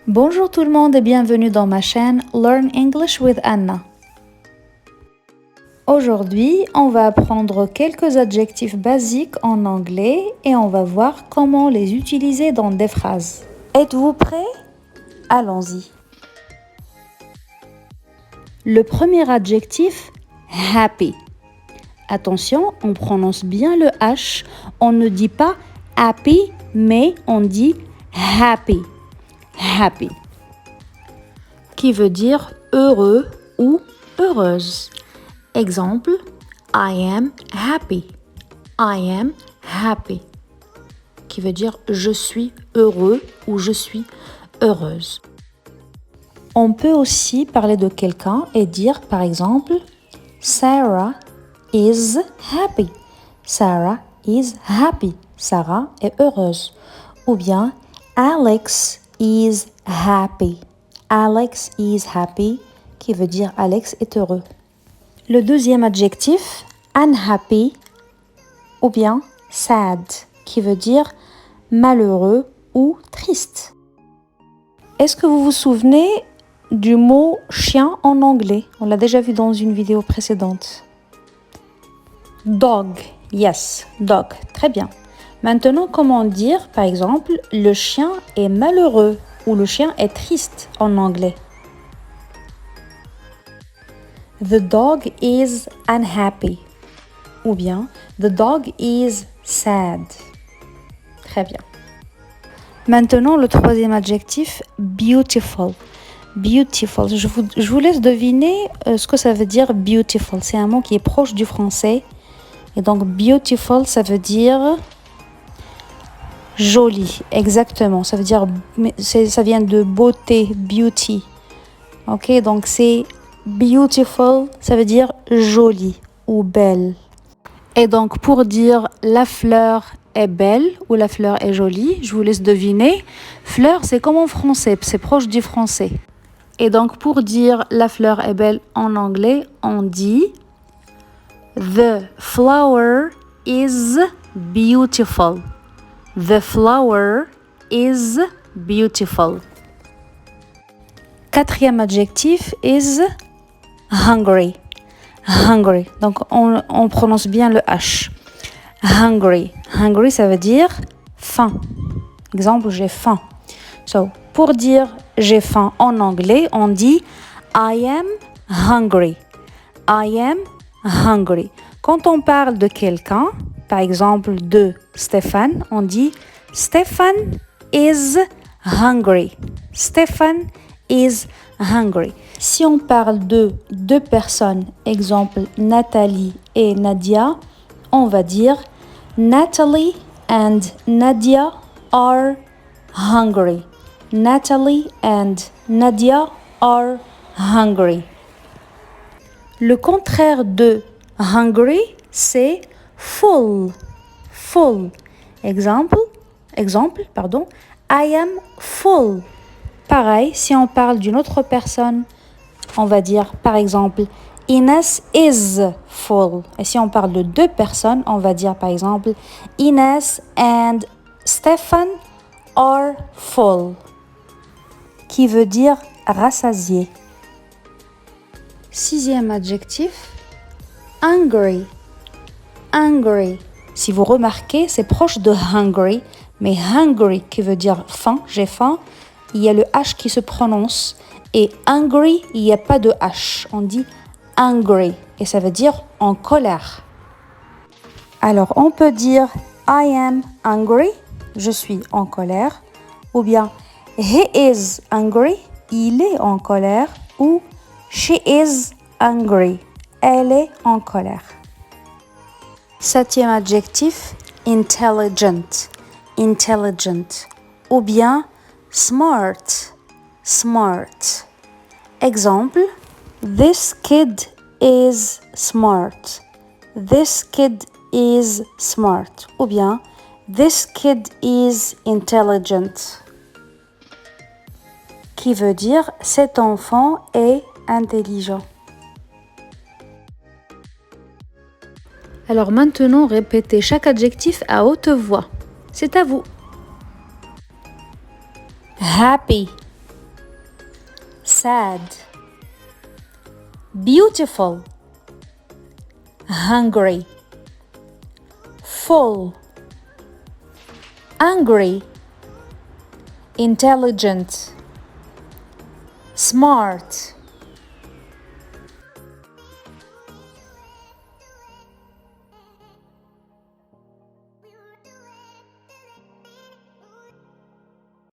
Bonjour tout le monde et bienvenue dans ma chaîne Learn English with Anna. Aujourd'hui, on va apprendre quelques adjectifs basiques en anglais et on va voir comment les utiliser dans des phrases. Êtes-vous prêts? Allons-y. Le premier adjectif, happy. Attention, on prononce bien le H. On ne dit pas happy, mais on dit happy. Happy, qui veut dire heureux ou heureuse. Exemple, I am happy. I am happy, qui veut dire je suis heureux ou je suis heureuse. On peut aussi parler de quelqu'un et dire par exemple, Sarah is happy. Sarah is happy. Sarah est heureuse. Ou bien, Alex is happy. Alex is happy, qui veut dire Alex est heureux. Le deuxième adjectif, unhappy, ou bien sad, qui veut dire malheureux ou triste. Est-ce que vous vous souvenez du mot chien en anglais? On l'a déjà vu dans une vidéo précédente. Dog, yes, dog, très bien. Maintenant, comment dire, par exemple, le chien est malheureux ou le chien est triste en anglais? The dog is unhappy. Ou bien, the dog is sad. Très bien. Maintenant, le troisième adjectif, beautiful. Beautiful. Je vous laisse deviner ce que ça veut dire beautiful. C'est un mot qui est proche du français. Et donc, beautiful, ça veut dire joli, exactement. Ça veut dire, ça vient de beauté, beauty. Ok, donc c'est beautiful, ça veut dire joli ou belle. Et donc pour dire la fleur est belle ou la fleur est jolie, je vous laisse deviner. Fleur, c'est comme en français, c'est proche du français. Et donc pour dire la fleur est belle en anglais, on dit The flower is beautiful. The flower is beautiful. Quatrième adjectif is hungry. Hungry. Donc on prononce bien le H. Hungry. Hungry, ça veut dire faim. Exemple, j'ai faim. So, pour dire j'ai faim en anglais, on dit I am hungry. I am hungry. Quand on parle de quelqu'un, par exemple de Stéphane, on dit Stéphane is hungry. Stéphane is hungry. Si on parle de deux personnes, exemple Nathalie et Nadia, on va dire Natalie and Nadia are hungry. Natalie and Nadia are hungry. Le contraire de hungry, c'est full. Full. Exemple, I am full. Pareil, si on parle d'une autre personne, on va dire par exemple Inès is full. Et si on parle de deux personnes, on va dire par exemple Inès and Stéphane are full, qui veut dire rassasié. Sixième adjectif, hungry. Hungry. Si vous remarquez, c'est proche de hungry, mais hungry qui veut dire faim, j'ai faim, il y a le H qui se prononce et hungry, il n'y a pas de H. On dit hungry et ça veut dire en colère. Alors, on peut dire I am hungry, je suis en colère, ou bien he is hungry, il est en colère, ou she is hungry, elle est en colère. Septième adjectif, intelligent. Intelligent. Ou bien smart. Smart. Exemple, this kid is smart. This kid is smart. Ou bien, this kid is intelligent. Qui veut dire cet enfant est intelligent. Alors maintenant, répétez chaque adjectif à haute voix. C'est à vous. Happy, sad, beautiful, hungry, full, angry, intelligent, smart,